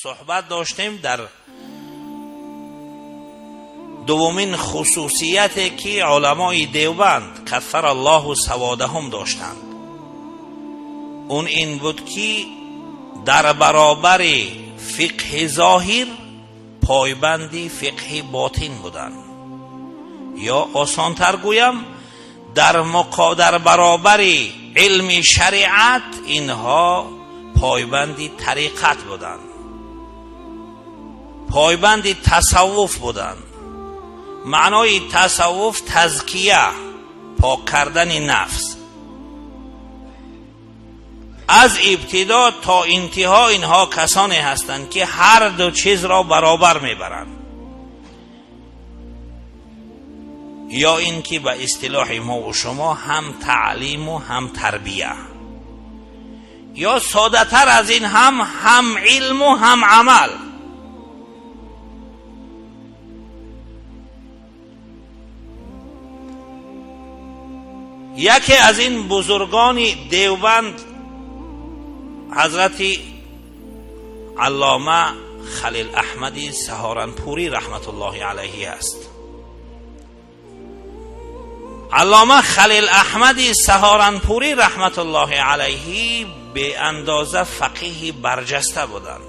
صحبت داشتیم در دومین خصوصیتی که علمای دیوبند کثر الله سوادهم داشتند، اون این بود که در برابر فقه ظاهر پایبندی فقه باطن بودند، یا آسان‌تر گویم در برابر علم شریعت اینها پایبندی طریقت بودند، پایبندی تصوف بودند. معنای تصوف تزکیه، پاک کردن نفس. از ابتدا تا انتها اینها کسانی هستند که هر دو چیز را برابر میبرند، یا اینکه به اصطلاح ما و شما هم تعلیم و هم تربیه، یا ساده تر از این هم علم و هم عمل. یکی از این بزرگان دیوبند حضرت علامه خلیل احمدی سهارنپوری رحمت الله علیه است. علامه خلیل احمدی سهارنپوری رحمت الله علیه به اندازه فقیه برجسته بودند.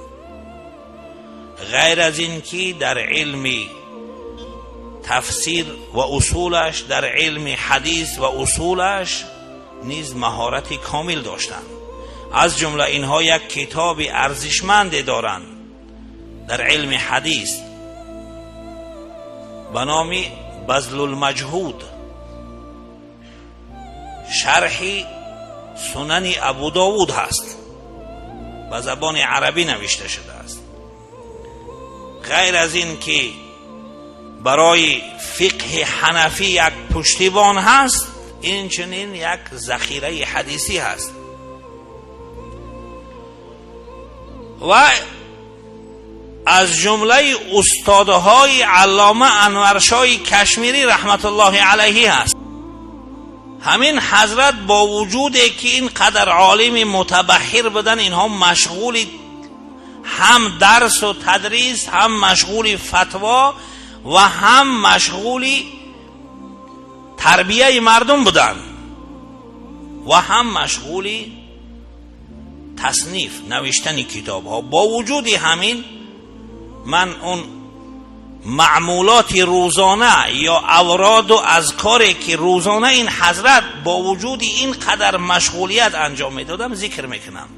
غیر از این که در علم تفسیر و اصولش، در علم حدیث و اصولش نیز مهارت کامل داشتند. از جمله اینها یک کتاب ارزشمند دارند در علم حدیث به نام بذل المجهود، شرح سنن ابو داود هست، به زبان عربی نوشته شده است. غیر از این که برای فقه حنفی یک پشتیبان هست، این چنین یک ذخیره حدیثی هست. و از جمله استادهای علامه انورشاه کشمیری رحمت الله علیه هست. همین حضرت با وجودی که این قدر عالم متبحر بودن، اینها مشغول هم درس و تدریس، هم مشغول فتوا و هم مشغول تربیه مردم بودن و هم مشغول تصنیف نوشتن کتاب ها. با وجود همین من اون معمولات روزانه یا اوراد و اذکاری که روزانه این حضرت با وجود این قدر مشغولیت انجام میدادم ذکر میکنم.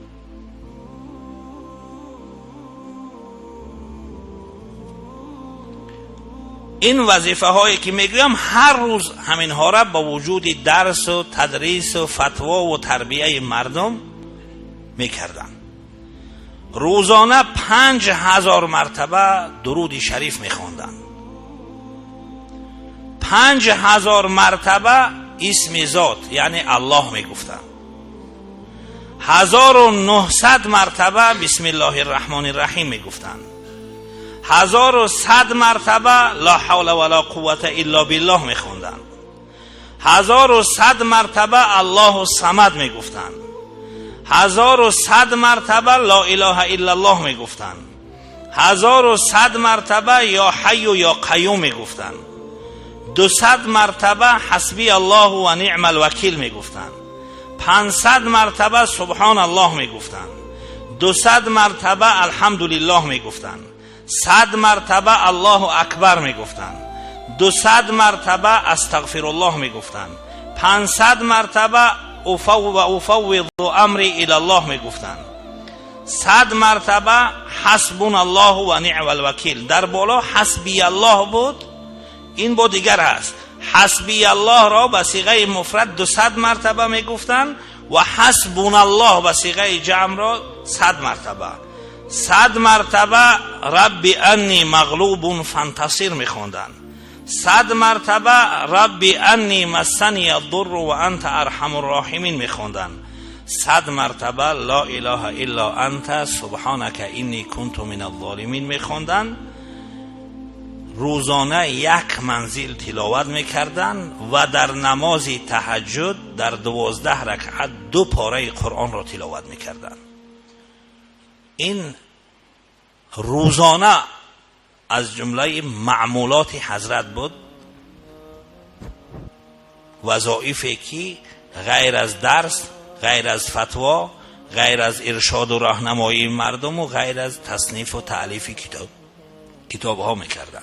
این وظیفه هایی که میگویم هر روز همین ها را با وجود درس و تدریس و فتوا و تربیه مردم میکردن. روزانه 5000 مرتبه درود شریف میخوندن، 5000 مرتبه اسم ذات یعنی الله میگفتن، 1900 مرتبه بسم الله الرحمن الرحیم میگفتن، 1100 مرتبه لا حول ولا قوة الا بالله میخوندن، 1100 مرتبه الله الصمد میگفتن، 1100 مرتبه لا اله الا الله میگفتن، 1100 مرتبه یا حی یا قیوم میگفتن، 200 مرتبه حسبی الله و نعم الوکیل میگفتن، 500 مرتبه سبحان الله میگفتن، 200 مرتبه الحمدلله میگفتن، 100 مرتبه الله اکبر میگفتن، 200 مرتبه استغفر الله میگفتن، 500 مرتبه افوض امری الی الله میگفتن، 100 مرتبه حسبنا الله و نعم الوکیل. در بالا حسبی الله بود، این با دیگر هست. حسبی الله را به صیغه مفرد 200 مرتبه میگفتن و حسبنا الله به صیغه جمع را 100 مرتبه. 100 مرتبه رب انی مغلوب فانتصر میخوندن، 100 مرتبه رب انی مسنی الضر و انت ارحم الراحمین میخوندن، 100 مرتبه لا اله الا انت سبحانك انی کنت من الظالمین میخوندن. روزانه یک منزل تلاوت میکردن و در نماز تهجد در 12 رکعت 2 پاره قرآن را تلاوت میکردن. این روزانه از جمله معمولات حضرت بود وظایفی که غیر از درس، غیر از فتوا، غیر از ارشاد و راهنمایی مردم و غیر از تصنیف و تألیف کتاب ها میکردن.